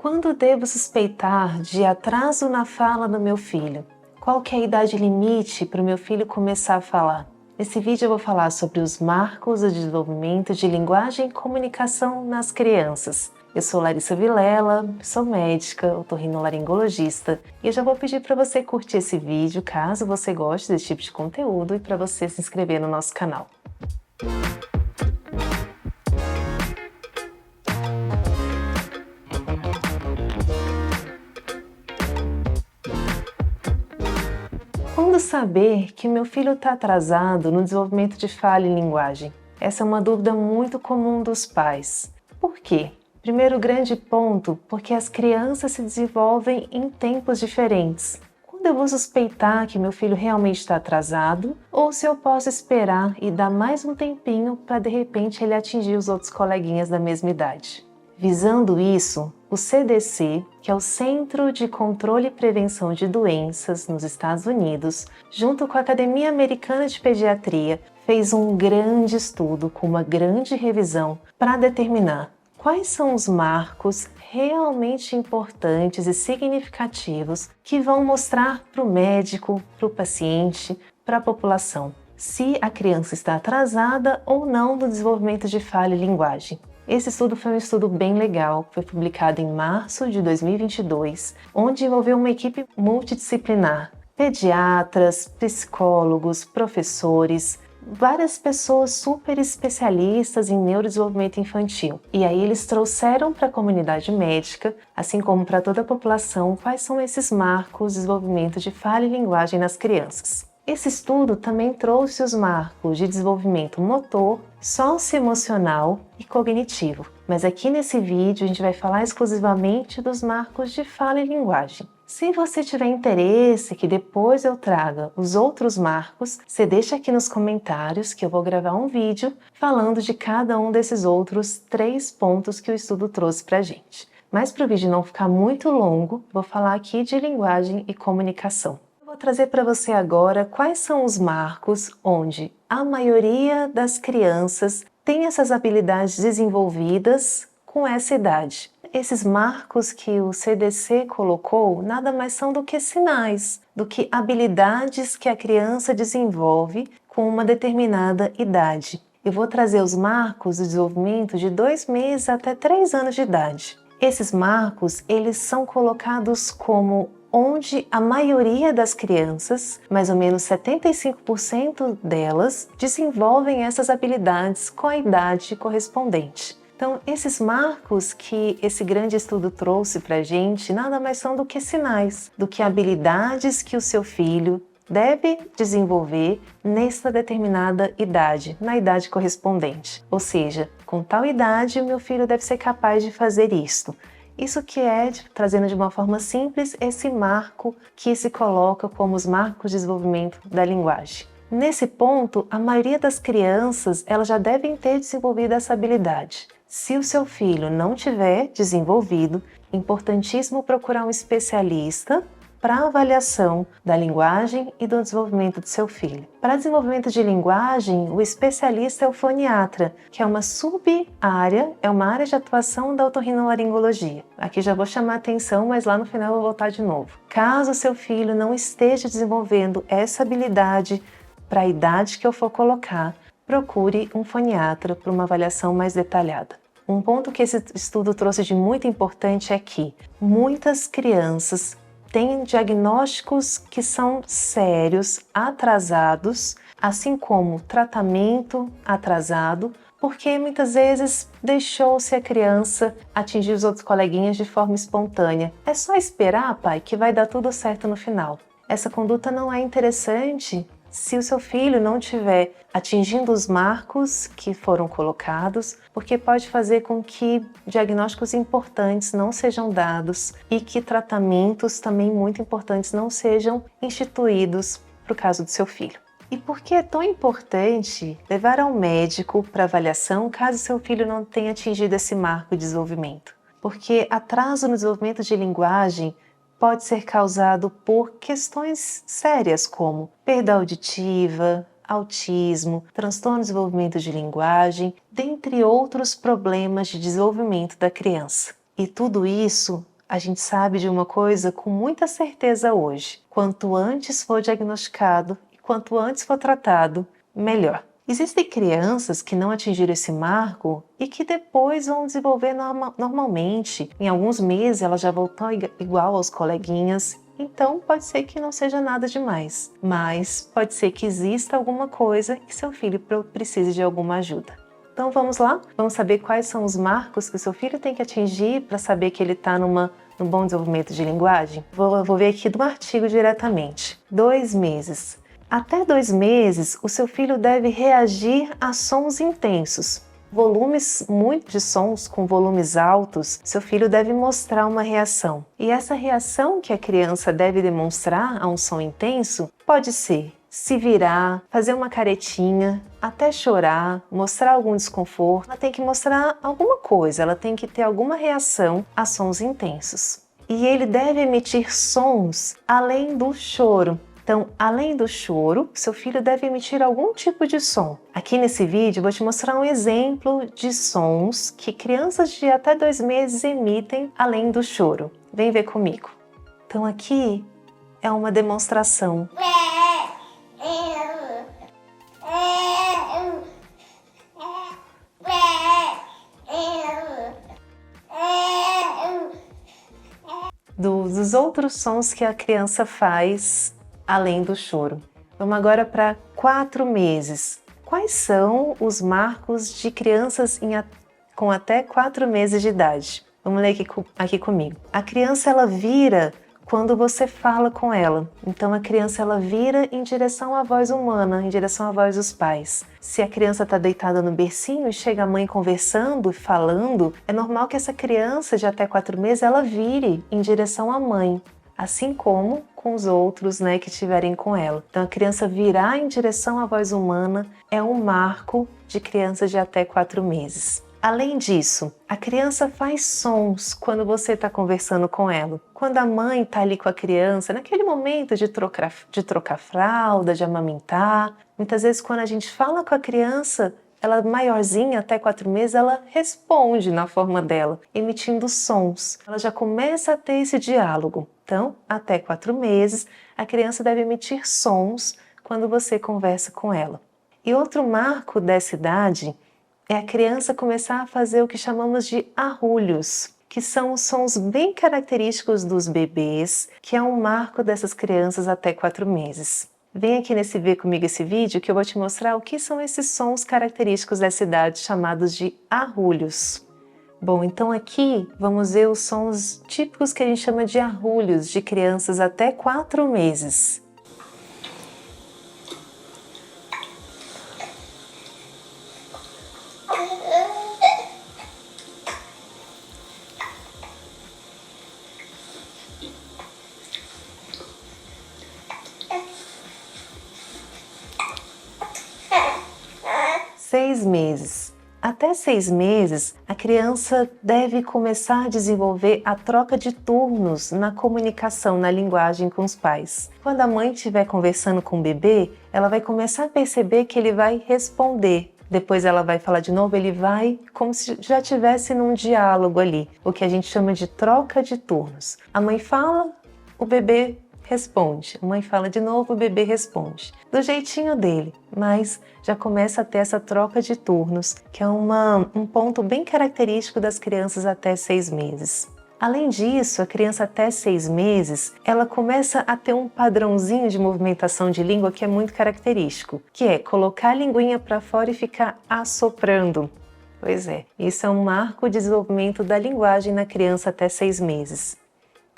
Quando devo suspeitar de atraso na fala do meu filho? Qual que é a idade limite para o meu filho começar a falar? Nesse vídeo eu vou falar sobre os marcos do desenvolvimento de linguagem e comunicação nas crianças. Eu sou Larissa Vilela, sou médica, otorrinolaringologista e eu já vou pedir para você curtir esse vídeo caso você goste desse tipo de conteúdo e para você se inscrever no nosso canal. Quando saber que meu filho está atrasado no desenvolvimento de fala e linguagem? Essa é uma dúvida muito comum dos pais. Por quê? Primeiro grande ponto, porque as crianças se desenvolvem em tempos diferentes. Quando eu vou suspeitar que meu filho realmente está atrasado, ou se eu posso esperar e dar mais um tempinho para de repente ele atingir os outros coleguinhas da mesma idade. Visando isso, o CDC, que é o Centro de Controle e Prevenção de Doenças nos Estados Unidos, junto com a Academia Americana de Pediatria, fez um grande estudo com uma grande revisão para determinar quais são os marcos realmente importantes e significativos que vão mostrar para o médico, para o paciente, para a população, se a criança está atrasada ou não no desenvolvimento de fala e linguagem. Esse estudo foi um estudo bem legal, foi publicado em março de 2022, onde envolveu uma equipe multidisciplinar, pediatras, psicólogos, professores, várias pessoas super especialistas em neurodesenvolvimento infantil. E aí eles trouxeram para a comunidade médica, assim como para toda a população, quais são esses marcos de desenvolvimento de fala e linguagem nas crianças. Esse estudo também trouxe os marcos de desenvolvimento motor, socioemocional e cognitivo. Mas aqui nesse vídeo a gente vai falar exclusivamente dos marcos de fala e linguagem. Se você tiver interesse que depois eu traga os outros marcos, você deixa aqui nos comentários que eu vou gravar um vídeo falando de cada um desses outros 3 pontos que o estudo trouxe pra gente. Mas para o vídeo não ficar muito longo, vou falar aqui de linguagem e comunicação. Vou trazer para você agora quais são os marcos onde a maioria das crianças tem essas habilidades desenvolvidas com essa idade. Esses marcos que o CDC colocou nada mais são do que sinais, do que habilidades que a criança desenvolve com uma determinada idade. Eu vou trazer os marcos do desenvolvimento de 2 meses até 3 anos de idade. Esses marcos, eles são colocados como onde a maioria das crianças, mais ou menos 75% delas, desenvolvem essas habilidades com a idade correspondente. Então, esses marcos que esse grande estudo trouxe para a gente, nada mais são do que sinais, do que habilidades que o seu filho deve desenvolver nessa determinada idade, na idade correspondente. Ou seja, com tal idade, o meu filho deve ser capaz de fazer isto. Isso que é, trazendo de uma forma simples, esse marco que se coloca como os marcos de desenvolvimento da linguagem. Nesse ponto, a maioria das crianças elas já devem ter desenvolvido essa habilidade. Se o seu filho não tiver desenvolvido, é importantíssimo procurar um especialista para avaliação da linguagem e do desenvolvimento do seu filho. Para desenvolvimento de linguagem, o especialista é o foniatra, que é uma sub-área, é uma área de atuação da otorrinolaringologia. Aqui já vou chamar a atenção, mas lá no final eu vou voltar de novo. Caso o seu filho não esteja desenvolvendo essa habilidade para a idade que eu for colocar, procure um foniatra para uma avaliação mais detalhada. Um ponto que esse estudo trouxe de muito importante é que muitas crianças têm diagnósticos que são sérios, atrasados, assim como tratamento atrasado, porque muitas vezes deixou-se a criança atingir os outros coleguinhas de forma espontânea. É só esperar, pai, que vai dar tudo certo no final. Essa conduta não é interessante se o seu filho não estiver atingindo os marcos que foram colocados, porque pode fazer com que diagnósticos importantes não sejam dados e que tratamentos também muito importantes não sejam instituídos para o caso do seu filho. E por que é tão importante levar ao médico para avaliação caso seu filho não tenha atingido esse marco de desenvolvimento? Porque atraso no desenvolvimento de linguagem pode ser causado por questões sérias como perda auditiva, autismo, transtorno de desenvolvimento de linguagem, dentre outros problemas de desenvolvimento da criança. E tudo isso A gente sabe de uma coisa com muita certeza hoje: quanto antes for diagnosticado e quanto antes for tratado, melhor. Existem crianças que não atingiram esse marco e que depois vão desenvolver normalmente. Em alguns meses elas já voltam igual aos coleguinhas. Então pode ser que não seja nada demais, mas pode ser que exista alguma coisa e seu filho precise de alguma ajuda. Então vamos lá? Vamos saber quais são os marcos que o seu filho tem que atingir para saber que ele está num bom desenvolvimento de linguagem? Vou ver aqui do artigo diretamente. 2 meses. Até 2 meses, o seu filho deve reagir a sons intensos. Volumes muito de sons com volumes altos, seu filho deve mostrar uma reação. E essa reação que a criança deve demonstrar a um som intenso pode ser se virar, fazer uma caretinha, até chorar, mostrar algum desconforto. Ela tem que mostrar alguma coisa, ela tem que ter alguma reação a sons intensos. E ele deve emitir sons além do choro. Então, além do choro, seu filho deve emitir algum tipo de som. Aqui nesse vídeo eu vou te mostrar um exemplo de sons que crianças de até 2 meses emitem além do choro. Vem ver comigo. Então aqui é uma demonstração. Dos outros sons que a criança faz além do choro. Vamos agora para 4 meses. Quais são os marcos de crianças com até 4 meses de idade? Vamos ler aqui comigo. A criança ela vira quando você fala com ela. Então a criança ela vira em direção à voz humana, em direção à voz dos pais. Se a criança está deitada no bercinho e chega a mãe conversando, falando, é normal que essa criança de até 4 meses ela vire em direção à mãe. Assim como com os outros, que estiverem com ela. Então a criança virar em direção à voz humana é um marco de criança de até 4 meses. Além disso, a criança faz sons quando você está conversando com ela. Quando a mãe está ali com a criança, naquele momento de trocar fralda, de amamentar, muitas vezes quando a gente fala com a criança, ela maiorzinha, até 4 meses, ela responde na forma dela, emitindo sons. Ela já começa a ter esse diálogo. Então, até 4 meses, a criança deve emitir sons quando você conversa com ela. E outro marco dessa idade é a criança começar a fazer o que chamamos de arrulhos, que são os sons bem característicos dos bebês, que é um marco dessas crianças até 4 meses. Vem aqui ver comigo esse vídeo que eu vou te mostrar o que são esses sons característicos dessa idade chamados de arrulhos. Bom, então aqui vamos ver os sons típicos que a gente chama de arrulhos de crianças até 4 meses. Seis meses. Até 6 meses, a criança deve começar a desenvolver a troca de turnos na comunicação, na linguagem com os pais. Quando a mãe estiver conversando com o bebê, ela vai começar a perceber que ele vai responder. Depois ela vai falar de novo, ele vai como se já estivesse num diálogo ali, o que a gente chama de troca de turnos. A mãe fala, o bebê responde. A mãe fala de novo, o bebê responde. Do jeitinho dele, mas já começa a ter essa troca de turnos, que é um ponto bem característico das crianças até 6 meses. Além disso, a criança até 6 meses, ela começa a ter um padrãozinho de movimentação de língua que é muito característico, que é colocar a linguinha para fora e ficar assoprando. Pois é, isso é um marco de desenvolvimento da linguagem na criança até 6 meses.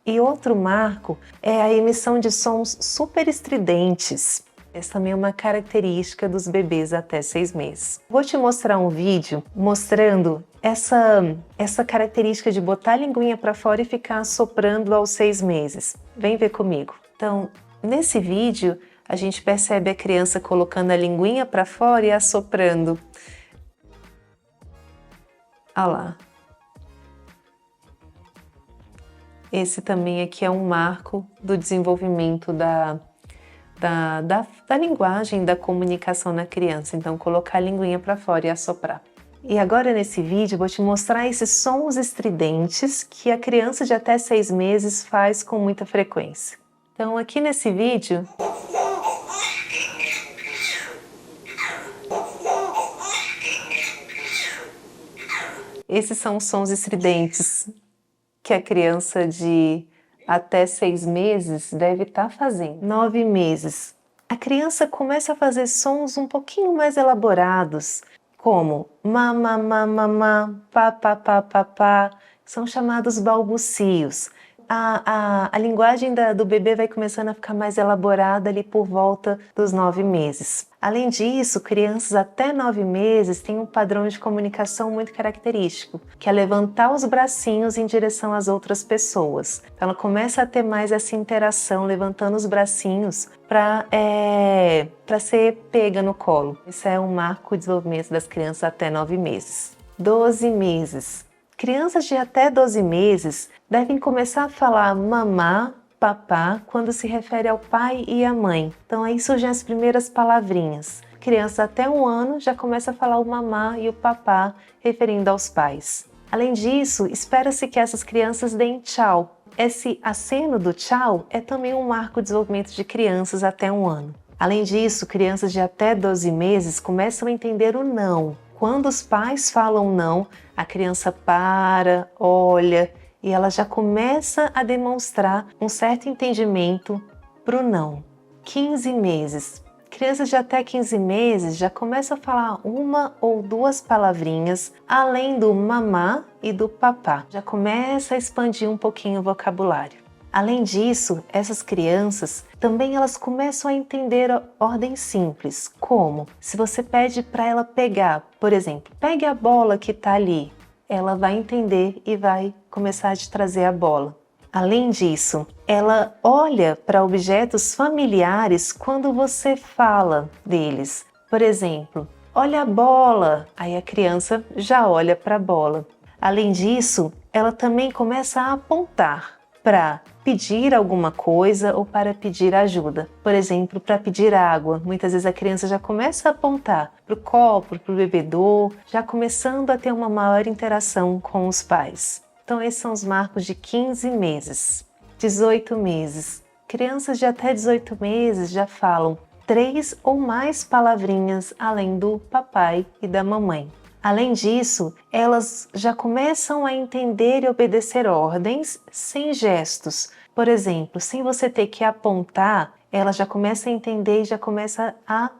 E outro marco é a emissão de sons super estridentes. Essa também é uma característica dos bebês até 6 meses. Vou te mostrar um vídeo mostrando essa característica de botar a linguinha para fora e ficar soprando aos 6 meses. Vem ver comigo. Então, nesse vídeo, a gente percebe a criança colocando a linguinha para fora e assoprando. Olha lá. Esse também aqui é um marco do desenvolvimento da linguagem, da comunicação na criança. Então, colocar a linguinha para fora e assoprar. E agora nesse vídeo eu vou te mostrar esses sons estridentes que a criança de até 6 meses faz com muita frequência. Então aqui nesse vídeo esses são os sons estridentes que a criança de até 6 meses deve estar fazendo. 9 meses. A criança começa a fazer sons um pouquinho mais elaborados, como ma, ma, ma, ma, ma, pa, pa, pa, pa, pa, são chamados balbucios. A linguagem do bebê vai começando a ficar mais elaborada ali por volta dos 9 meses. Além disso, crianças até 9 meses têm um padrão de comunicação muito característico, que é levantar os bracinhos em direção às outras pessoas. Então ela começa a ter mais essa interação, levantando os bracinhos para ser pega no colo. Isso é um marco de desenvolvimento das crianças até 9 meses. 12 meses. Crianças de até 12 meses devem começar a falar mamá, papá, quando se refere ao pai e à mãe. Então aí surgem as primeiras palavrinhas. Crianças até 1 ano já começam a falar o mamá e o papá, referindo aos pais. Além disso, espera-se que essas crianças deem tchau. Esse aceno do tchau é também um marco de desenvolvimento de crianças até 1 ano. Além disso, crianças de até 12 meses começam a entender o não. Quando os pais falam não, a criança para, olha e ela já começa a demonstrar um certo entendimento para o não. 15 meses. Crianças de até 15 meses já começam a falar 1 ou 2 palavrinhas, além do mamá e do papá. Já começa a expandir um pouquinho o vocabulário. Além disso, essas crianças também elas começam a entender a ordem simples, como se você pede para ela pegar, por exemplo, pegue a bola que está ali, ela vai entender e vai começar a te trazer a bola. Além disso, ela olha para objetos familiares quando você fala deles. Por exemplo, olha a bola, aí a criança já olha para a bola. Além disso, ela também começa a apontar para pedir alguma coisa ou para pedir ajuda. Por exemplo, para pedir água. Muitas vezes a criança já começa a apontar para o copo, para o bebedouro, já começando a ter uma maior interação com os pais. Então esses são os marcos de 15 meses. 18 meses. Crianças de até 18 meses já falam 3 ou mais palavrinhas além do papai e da mamãe. Além disso, elas já começam a entender e obedecer ordens sem gestos. Por exemplo, sem você ter que apontar, ela já começa a entender e já começa a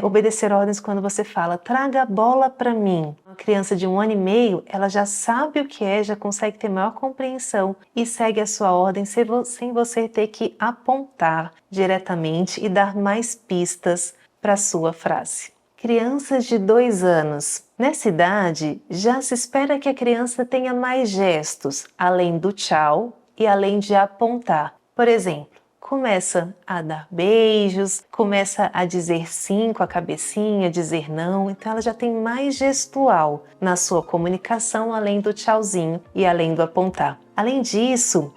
obedecer ordens quando você fala traga a bola para mim. Uma criança de 1 ano e meio, ela já sabe o que é, já consegue ter maior compreensão e segue a sua ordem sem você ter que apontar diretamente e dar mais pistas para a sua frase. Crianças de 2 anos. Nessa idade, já se espera que a criança tenha mais gestos, além do tchau e além de apontar. Por exemplo, começa a dar beijos, começa a dizer sim com a cabecinha, dizer não, então ela já tem mais gestual na sua comunicação, além do tchauzinho e além do apontar. Além disso,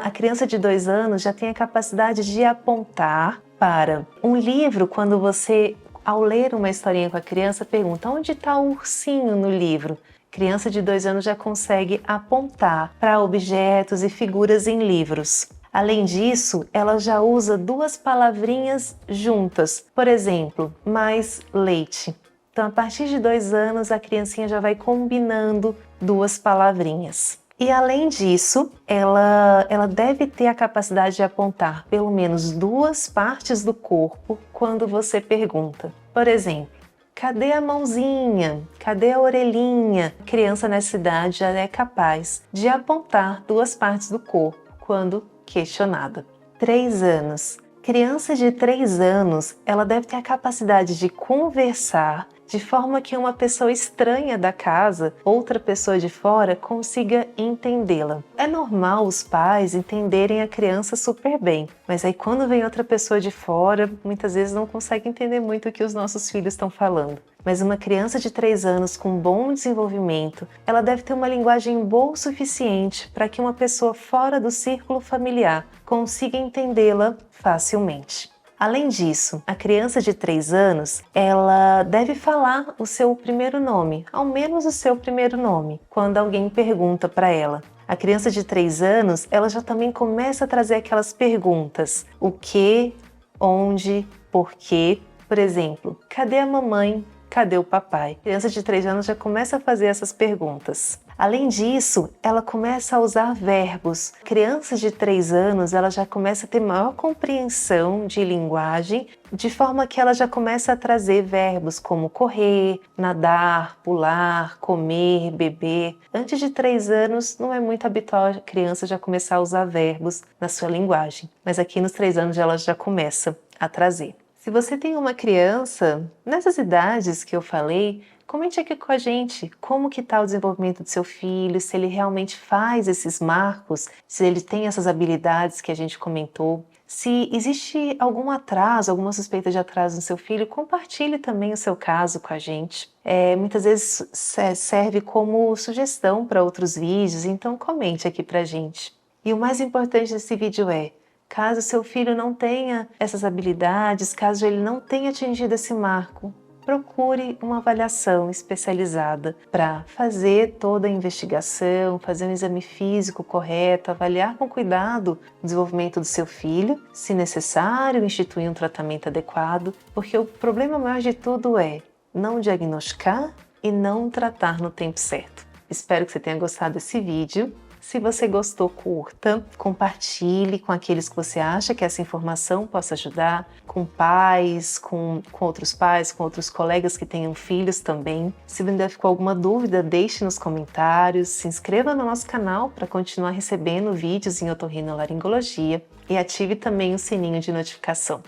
a criança de 2 anos já tem a capacidade de apontar para um livro. Quando você, ao ler uma historinha com a criança, pergunta onde está o ursinho no livro? Criança de 2 anos já consegue apontar para objetos e figuras em livros. Além disso, ela já usa 2 palavrinhas juntas. Por exemplo, mais leite. Então, a partir de 2 anos, a criancinha já vai combinando 2 palavrinhas. E além disso, ela deve ter a capacidade de apontar pelo menos 2 partes do corpo quando você pergunta. Por exemplo, cadê a mãozinha? Cadê a orelhinha? A criança nessa idade já é capaz de apontar 2 partes do corpo quando questionada. 3 anos. Criança de 3 anos, ela deve ter a capacidade de conversar de forma que uma pessoa estranha da casa, outra pessoa de fora, consiga entendê-la. É normal os pais entenderem a criança super bem, mas aí quando vem outra pessoa de fora, muitas vezes não consegue entender muito o que os nossos filhos estão falando. Mas uma criança de 3 anos com bom desenvolvimento, ela deve ter uma linguagem boa o suficiente para que uma pessoa fora do círculo familiar consiga entendê-la facilmente. Além disso, a criança de 3 anos, ela deve falar o seu primeiro nome, ao menos o seu primeiro nome, quando alguém pergunta para ela. A criança de 3 anos, ela já também começa a trazer aquelas perguntas: o que, onde, por quê. Por exemplo, cadê a mamãe? Cadê o papai? A criança de 3 anos já começa a fazer essas perguntas. Além disso, ela começa a usar verbos. A criança de 3 anos, ela já começa a ter maior compreensão de linguagem, de forma que ela já começa a trazer verbos como correr, nadar, pular, comer, beber. Antes de 3 anos, não é muito habitual a criança já começar a usar verbos na sua linguagem, mas aqui nos 3 anos ela já começa a trazer. Se você tem uma criança nessas idades que eu falei, comente aqui com a gente como que está o desenvolvimento do seu filho, se ele realmente faz esses marcos, se ele tem essas habilidades que a gente comentou. Se existe algum atraso, alguma suspeita de atraso no seu filho, compartilhe também o seu caso com a gente. Muitas vezes serve como sugestão para outros vídeos, então comente aqui pra gente. E o mais importante desse vídeo é: caso seu filho não tenha essas habilidades, caso ele não tenha atingido esse marco, procure uma avaliação especializada para fazer toda a investigação, fazer um exame físico correto, avaliar com cuidado o desenvolvimento do seu filho, se necessário, instituir um tratamento adequado, porque o problema maior de tudo é não diagnosticar e não tratar no tempo certo. Espero que você tenha gostado desse vídeo. Se você gostou, curta, compartilhe com aqueles que você acha que essa informação possa ajudar, com pais, com outros colegas que tenham filhos também. Se ainda ficou alguma dúvida, deixe nos comentários, se inscreva no nosso canal para continuar recebendo vídeos em otorrinolaringologia e ative também o sininho de notificação.